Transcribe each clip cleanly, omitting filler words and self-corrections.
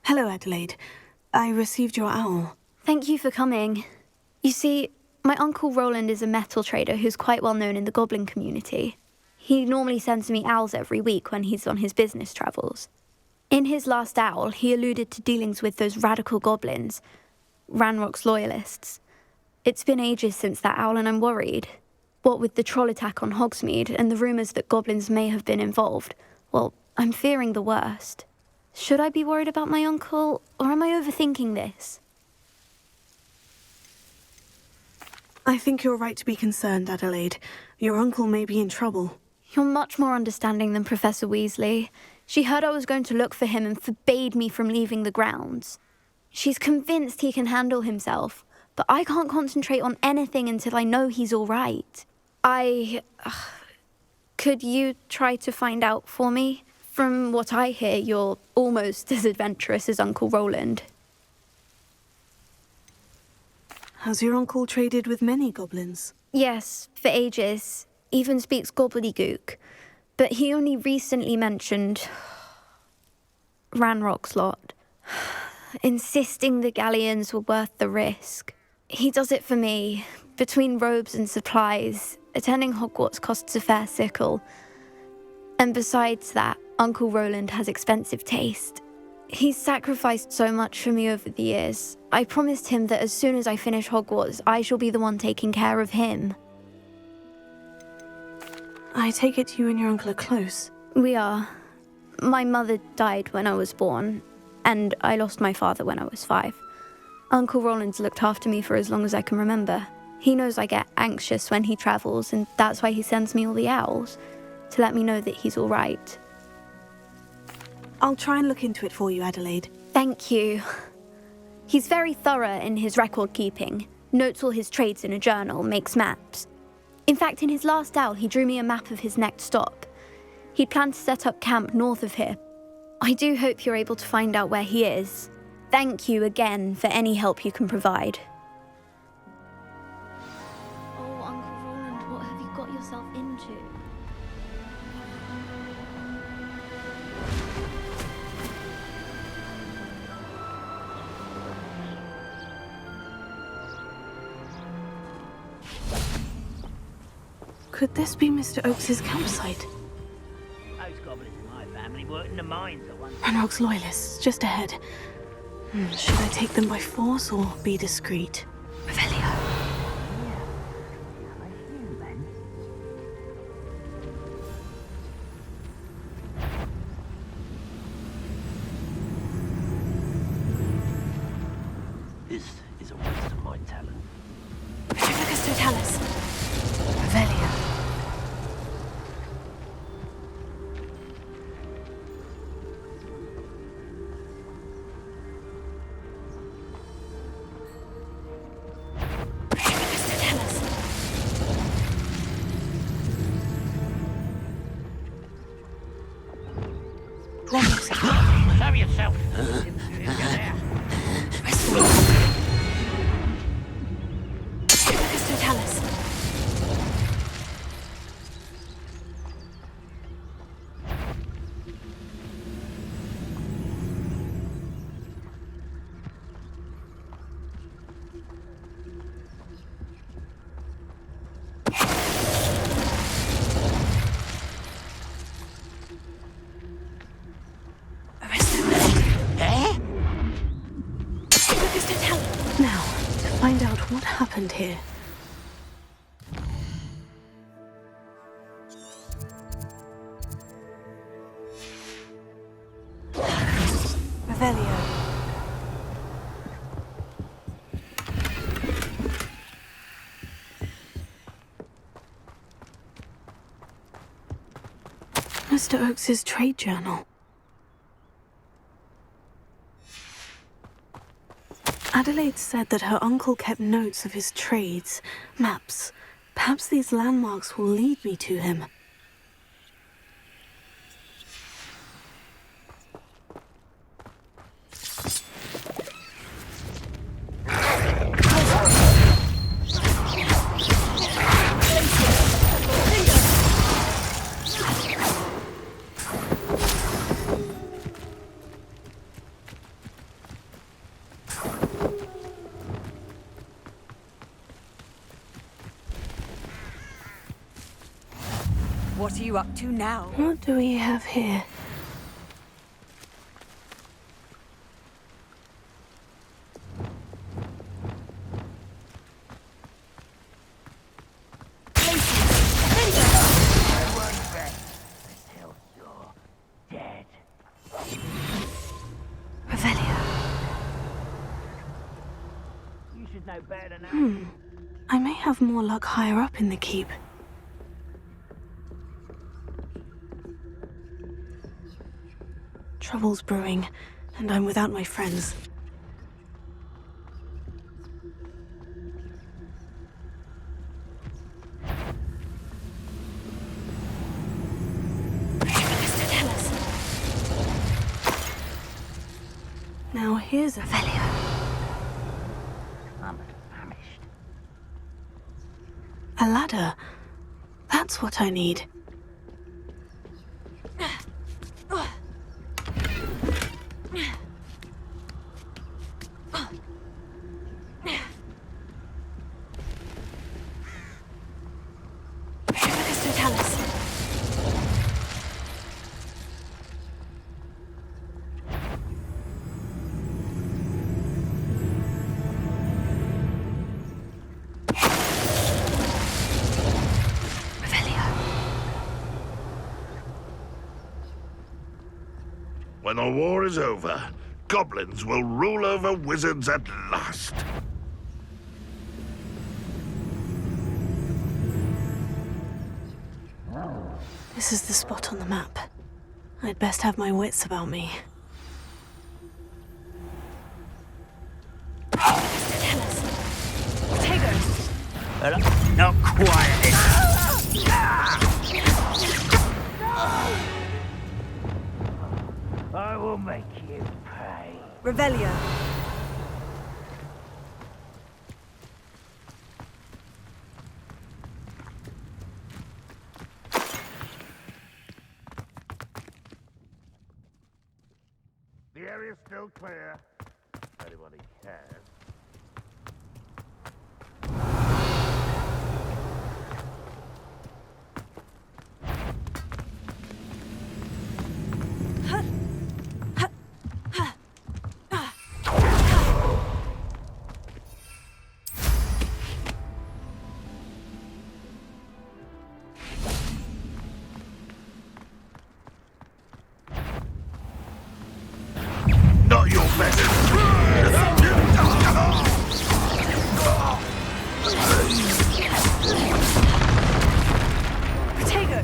Hello, Adelaide. I received your owl. Thank you for coming. You see, my uncle Roland is a metal trader who's quite well known in the goblin community. He normally sends me owls every week when he's on his business travels. In his last owl, he alluded to dealings with those radical goblins, Ranrock's loyalists. It's been ages since that owl and I'm worried. What with the troll attack on Hogsmeade and the rumours that goblins may have been involved, well, I'm fearing the worst. Should I be worried about my uncle, or am I overthinking this? I think you're right to be concerned, Adelaide. Your uncle may be in trouble. You're much more understanding than Professor Weasley. She heard I was going to look for him and forbade me from leaving the grounds. She's convinced he can handle himself, but I can't concentrate on anything until I know he's all right. Could you try to find out for me? From what I hear, you're almost as adventurous as Uncle Roland. Has your uncle traded with many goblins? Yes, for ages. Even speaks gobbledygook. But he only recently mentioned Ranrock's lot, insisting the galleons were worth the risk. He does it for me. Between robes and supplies, attending Hogwarts costs a fair sickle. And besides that, Uncle Roland has expensive taste. He's sacrificed so much for me over the years. I promised him that as soon as I finish Hogwarts, I shall be the one taking care of him. I take it you and your uncle are close. We are. My mother died when I was born, and I lost my father when I was 5. Uncle Roland's looked after me for as long as I can remember. He knows I get anxious when he travels, and that's why he sends me all the owls, to let me know that he's all right. I'll try and look into it for you, Adelaide. Thank you. He's very thorough in his record keeping, notes all his trades in a journal, makes maps. In fact, in his last owl, he drew me a map of his next stop. He'd planned to set up camp north of here. I do hope you're able to find out where he is. Thank you again for any help you can provide. Oh, Uncle Roland, what have you got yourself into? Could this be Mr. Oakes's campsite? Those goblins in my family worked in the mines at one time. Ranrock's loyalists, just ahead. Should I take them by force or be discreet? Revelio. This is a waste of my talent. Revelio Totalis. Revelio. Show yourself. Now, to find out what happened here. Revelio. Mr. Oakes's trade journal. Adelaide said that her uncle kept notes of his trades, maps. Perhaps these landmarks will lead me to him. What are you up to now? What do we have here? Until you're dead. Revelio. You should know better than that. I may have more luck higher up in the keep. Trouble's brewing, and I'm without my friends. Mr. Tellus. Now here's Revelio. I'm famished. A ladder. That's what I need. Mr. Tellus. When the war is over, goblins will rule over wizards at last. This is the spot on the map. I'd best have my wits about me. Well, not quite. I will make you pay. Revelio. The area's still clear. If anybody cares. Not your best. Potato.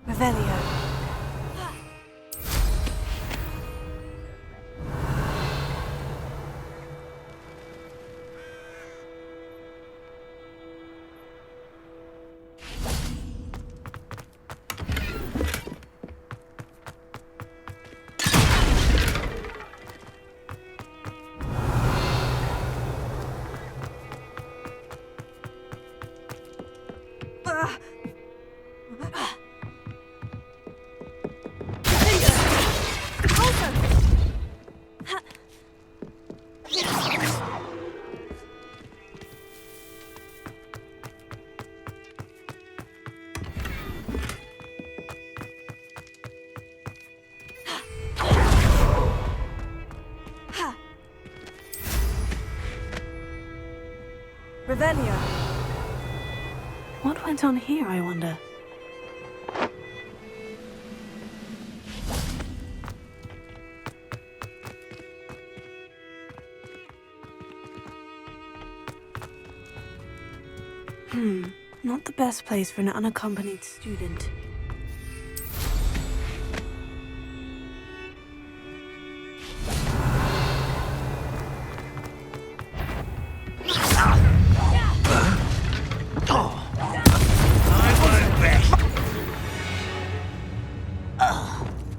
Revelio. Revelio. went on here, I wonder? Not the best place for an unaccompanied student.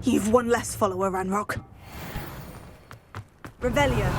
You've one less follower, Ranrock. Revelio.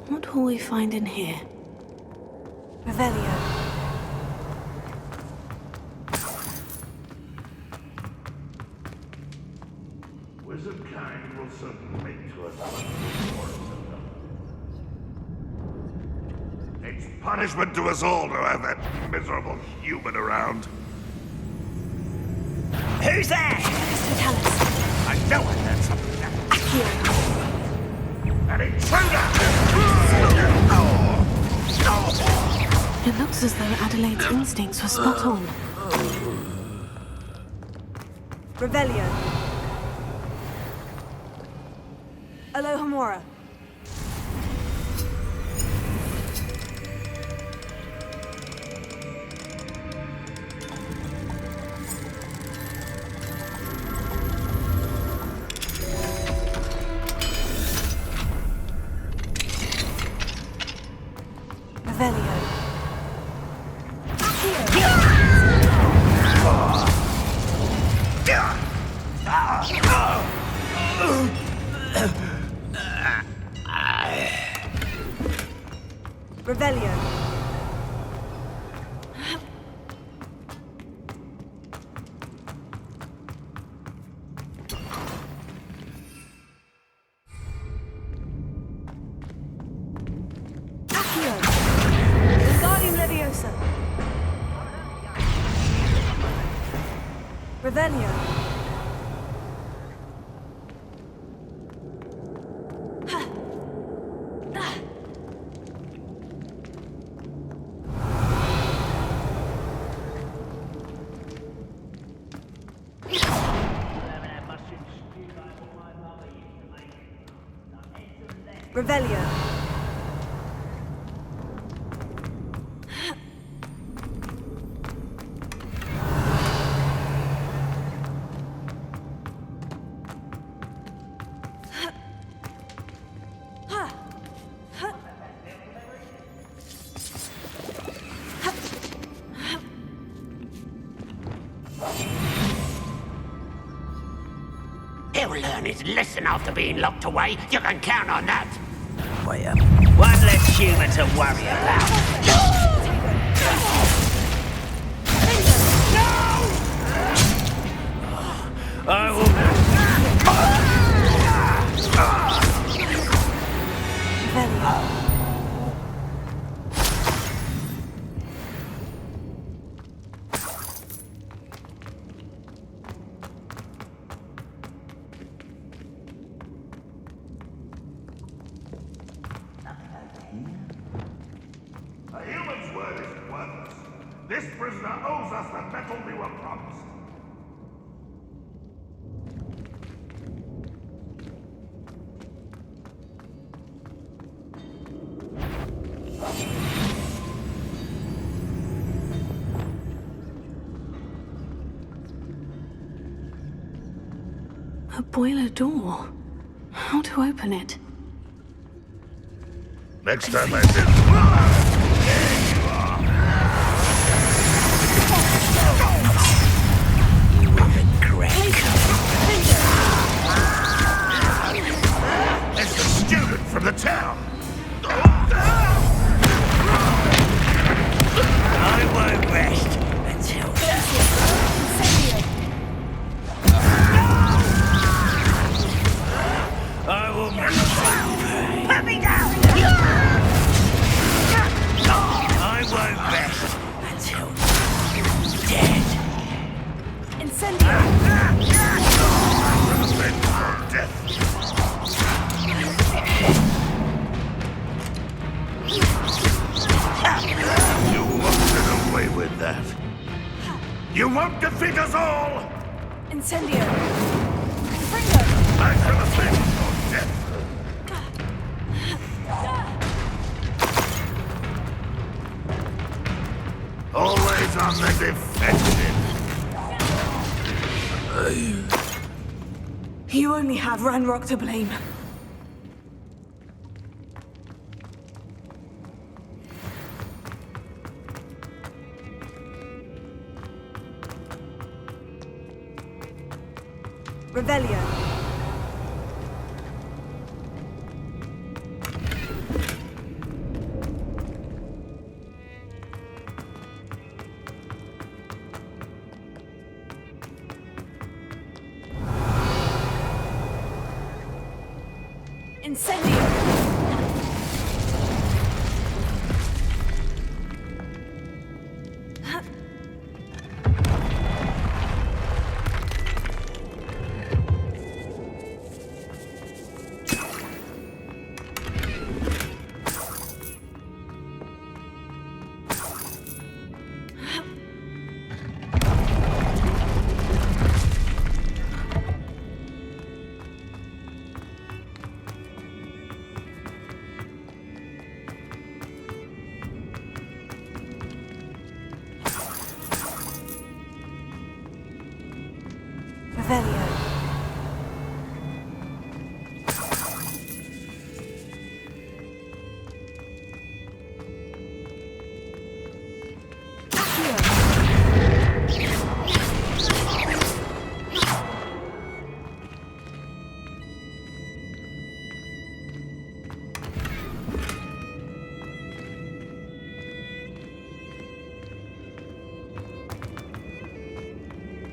What will we find in here? Revelio. Wizard kind will soon make to us much more of them. It's punishment to us all to have that miserable human around. Who's there? I know I heard something. Accio. An intruder! It looks as though Adelaide's instincts were spot on. Revelio. Alohomora. Revelio. Revelio. Accio. Wingardium Leviosa. Revelio. Revelio. He'll learn his lesson after being locked away. You can count on that. One less human to worry about. I will. Revelio. A human's word is worthless. This prisoner owes us the metal we were promised. A boiler door. How to open it? Next time I did. You will regret. from the town. I won't rest until... I will make you put me down! I won't rest until dead. Incendio! Death. You won't get away with that. You won't defeat us all! Incendio! Confringo! I shall avenge your death. Always on the defensive. You only have Ranrock to blame. Revelio. Incendio. Revelio.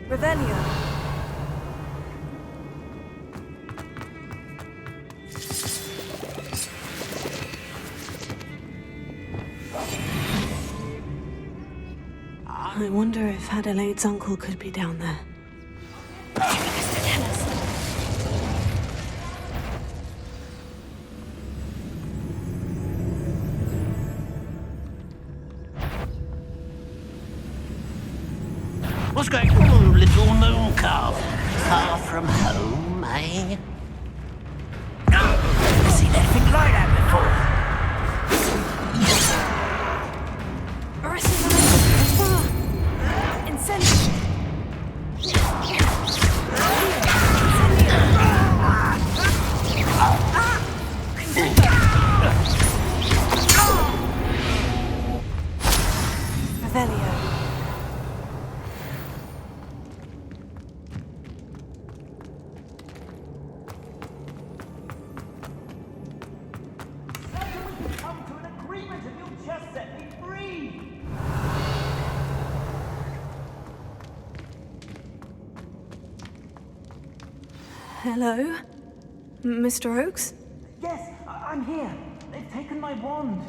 Revelio. I wonder if Adelaide's uncle could be down there. What's going on, little moon calf? Far from home, eh? Never seen anything like that before. Incendio. Revelio. Come to an agreement and you'll just set me free! Hello? Mr. Oakes? Yes, I'm here. They've taken my wand.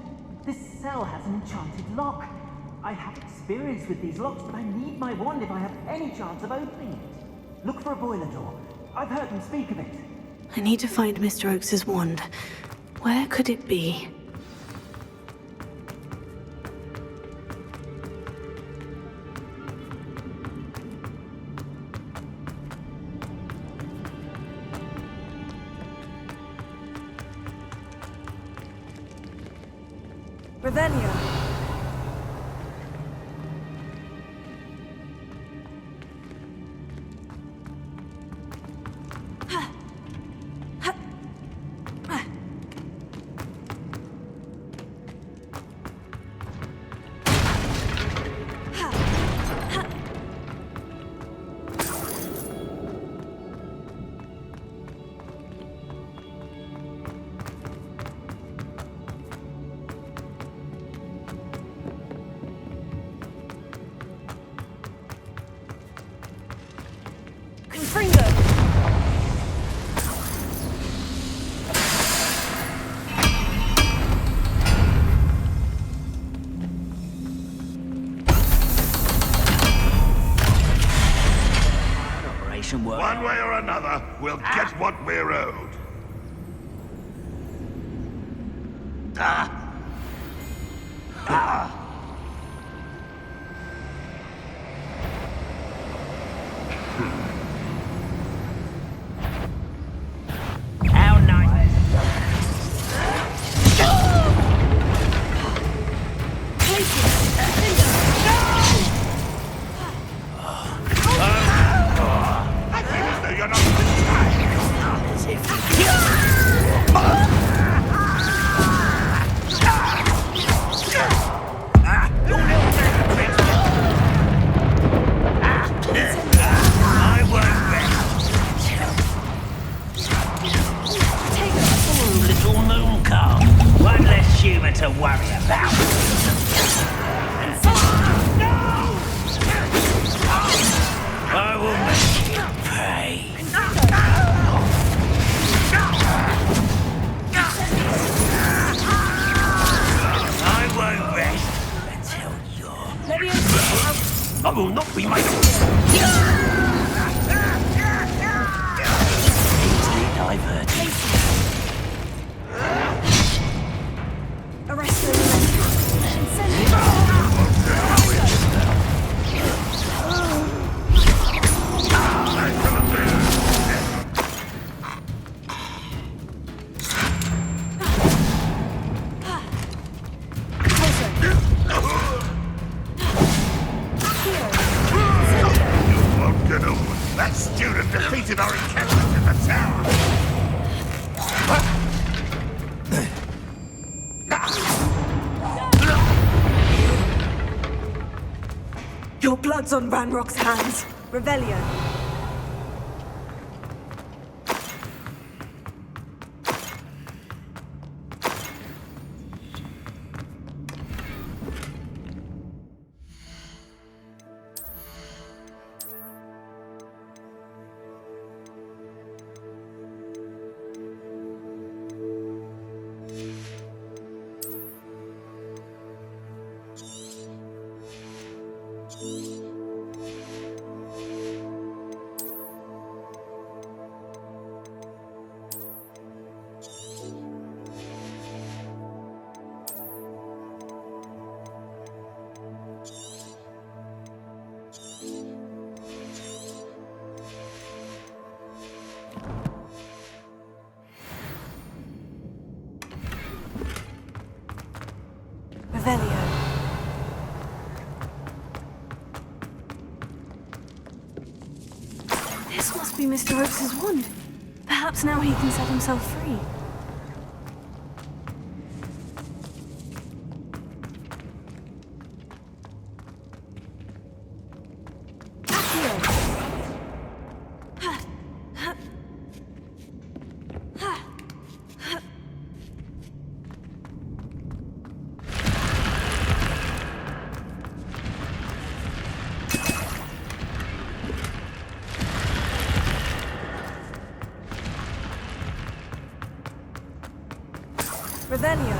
This cell has an enchanted lock. I have experience with these locks, but I need my wand if I have any chance of opening it. Look for a boiler door. I've heard them speak of it. I need to find Mr. Oakes' wand. Where could it be? Revelio. another, we'll get what we're owed. How nice. I feel as though you're not inside. As if you little bit. I won't rest. Ooh, little moon calf. One less human to worry about. I will make you pay. I won't rest until you're... I will not be made easily diverted. Arrest the and send him. You won't get over. That student defeated our encampment in the tower. Your blood's on Ranrock's hands. Revelio. Revelio. This must be Mr. Oakes's wand. Perhaps now he can set himself free. Revelio.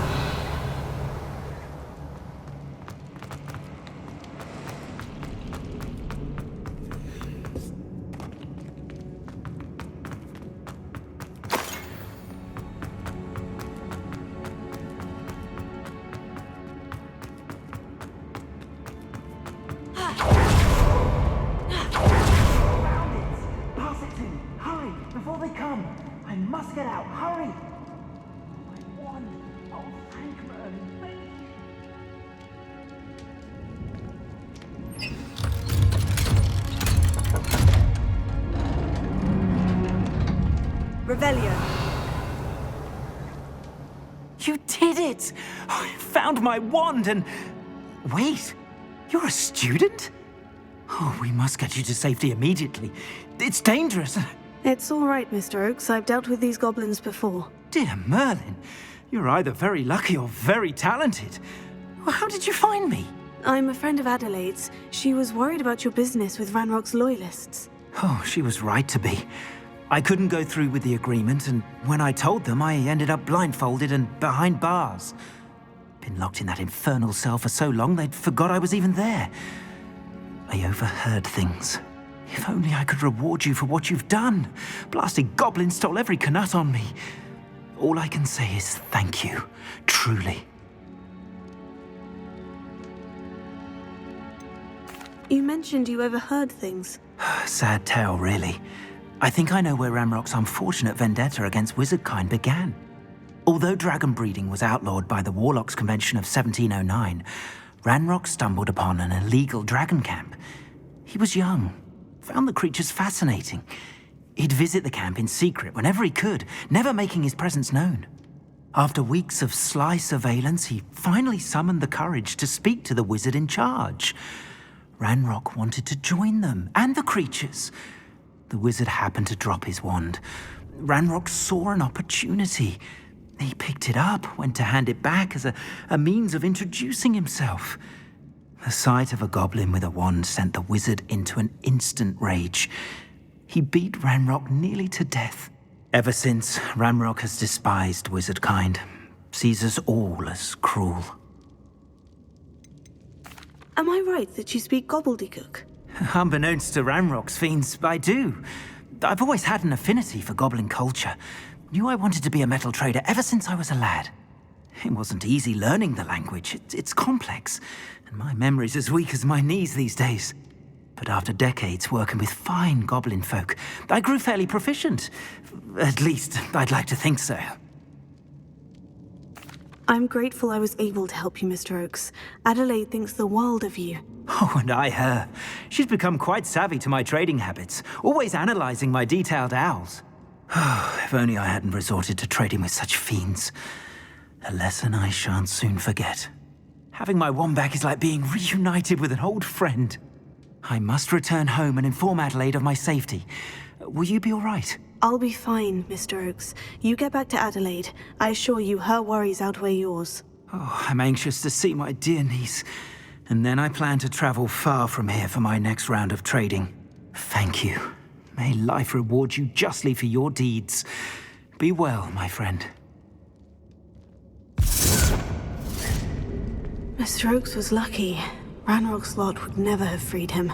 Pass it to me. Hurry, before they come. I must get out. Hurry. My wand. Oh, thank Merlin. Thank you. Revelio. You did it! I found my wand and... Wait, you're a student? Oh, we must get you to safety immediately. It's dangerous. It's all right, Mr. Oakes. I've dealt with these goblins before. Dear Merlin, you're either very lucky or very talented. Well, how did you find me? I'm a friend of Adelaide's. She was worried about your business with Ranrock's loyalists. Oh, she was right to be. I couldn't go through with the agreement, and when I told them, I ended up blindfolded and behind bars. Been locked in that infernal cell for so long, they'd forgot I was even there. I overheard things. If only I could reward you for what you've done. Blasted goblin stole every knut on me. All I can say is thank you, truly. You mentioned you overheard things. Sad tale, really. I think I know where Ranrock's unfortunate vendetta against wizardkind began. Although dragon breeding was outlawed by the Warlocks Convention of 1709, Ranrock stumbled upon an illegal dragon camp. He was young, found the creatures fascinating. He'd visit the camp in secret whenever he could, never making his presence known. After weeks of sly surveillance, he finally summoned the courage to speak to the wizard in charge. Ranrock wanted to join them, and the creatures. The wizard happened to drop his wand. Ranrock saw an opportunity. He picked it up, went to hand it back as a means of introducing himself. The sight of a goblin with a wand sent the wizard into an instant rage. He beat Ranrock nearly to death. Ever since, Ranrock has despised wizardkind, sees us all as cruel. Am I right that you speak gobbledygook? Unbeknownst to Ranrock's fiends, I do. I've always had an affinity for goblin culture. Knew I wanted to be a metal trader ever since I was a lad. It wasn't easy learning the language. It's complex, and my memory's as weak as my knees these days. But after decades working with fine goblin folk, I grew fairly proficient. At least, I'd like to think so. I'm grateful I was able to help you, Mr. Oakes. Adelaide thinks the world of you. Oh, and I her. She's become quite savvy to my trading habits, always analyzing my detailed owls. If only I hadn't resorted to trading with such fiends. A lesson I shan't soon forget. Having my wand back is like being reunited with an old friend. I must return home and inform Adelaide of my safety. Will you be all right? I'll be fine, Mr. Oakes. You get back to Adelaide. I assure you her worries outweigh yours. Oh, I'm anxious to see my dear niece. And then I plan to travel far from here for my next round of trading. Thank you. May life reward you justly for your deeds. Be well, my friend. Mr. Oakes was lucky. Ranrock's lot would never have freed him.